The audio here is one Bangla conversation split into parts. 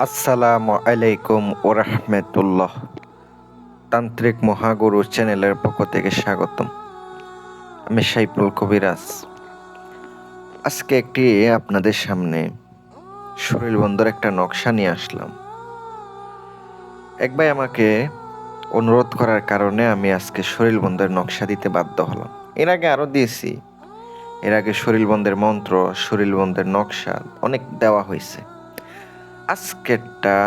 আসসালামু আলাইকুম ওরহমতুল্লাহ। তান্ত্রিক মহাগুরু চ্যানেলের পক্ষ থেকে স্বাগতম। আমি সাইফুল কবিরাজ। আজকে আপনাদের সামনে শরীর বন্ধর একটা নকশা নিয়ে আসলাম। এক ভাই আমাকে অনুরোধ করার কারণে আমি আজকে শরীর বন্ধের নকশা দিতে বাধ্য হলাম। এর আগে আরো দিয়েছি। এর আগে শরীর বন্ধের মন্ত্র, শরীর বন্ধের নকশা অনেক দেওয়া হয়েছে। আজকেরটা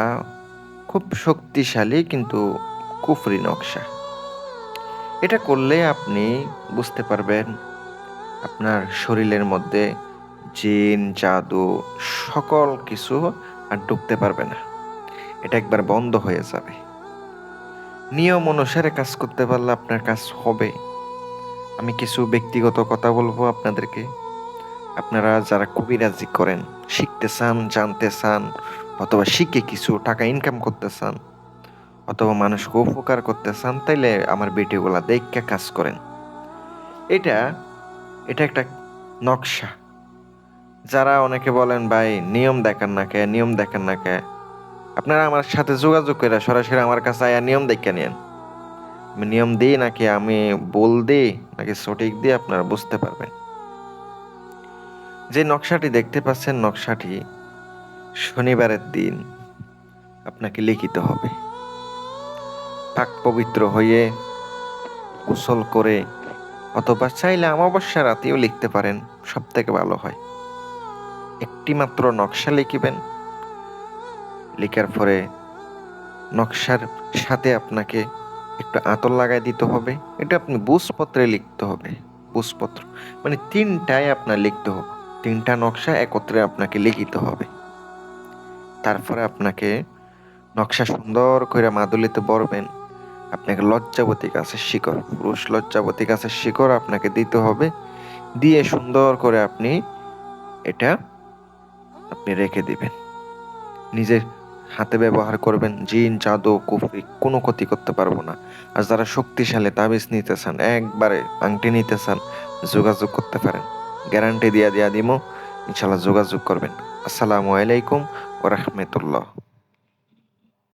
খুব শক্তিশালী কিন্তু কুফরি নকশা। এটা করলে আপনি বুঝতে পারবেন আপনার শরীরের মধ্যে জিন জাদু সকল কিছু আর ঢুকতে পারবে না। এটা একবার বন্ধ হয়ে যাবে। নিয়ম অনুসারে কাজ করতে পারলে আপনার কাজ হবে। আমি কিছু ব্যক্তিগত কথা বলবো আপনাদেরকে। আপনারা যারা কবিরাজি করেন, শিখতে চান, জানতে চান, অথবা শিখে কিছু টাকা ইনকাম করতে চান, অথবা মানুষকে উপকার করতে চান, তাইলে আমার ভিডিওগুলা দেখে কাজ করেন। এটা এটা একটা নকশা। যারা অনেকে বলেন ভাই নিয়ম দেখান না কে, নিয়ম দেখান না কে, আপনারা আমার সাথে যোগাযোগ করে সরাসরি আমার কাছে আয়া নিয়ম দেখে নেন। আমি নিয়ম দিই নাকি আমি বল দিই নাকি সঠিক দিয়ে আপনারা বুঝতে পারবেন। যে নকশাটি দেখতে পাচ্ছেন, নকশাটি শনিবারের দিন আপনাকে লিখিতে হবে। পাক পবিত্র হয়ে গোসল করে, অথবা চাইলে অমাবস্যা রাতেও লিখতে পারেন, সব থেকে ভালো হয়। একটি মাত্র নকশা লিখিবেন। লেখার পরে নকশার সাথে আপনাকে একটু আতর লাগাই দিতে হবে। এটা আপনি বুঝপত্রে লিখতে হবে। বুঝপত্র মানে তিনটায় আপনার লিখতে হবে। তিনটা নকশা একত্রে আপনাকে লিখিতে হবে। তারপরে আপনাকে নকশা সুন্দর করে মাদুলিতে বরবেন। আপনাকে লজ্জাবতী গাছের শিকড়, পুরুষ লজ্জাবতী গাছের শিকড় আপনাকে দিতে হবে। দিয়ে সুন্দর করে এটা আপনি রেখে দিবেন। নিজের হাতে ব্যবহার করবেন। জিন জাদু কুফরি কোনো ক্ষতি করতে পারবো না। আর যারা শক্তিশালী তাবিজ নিতে চান, একবারে আংটি নিতে চান, যোগাযোগ করতে পারেন। গ্যারান্টি দিয়া দিমো, ইনশাল্লাহ যোগাযোগ করবেন। আসসালামু আলাইকুম ওয়া রাহমাতুল্লাহ।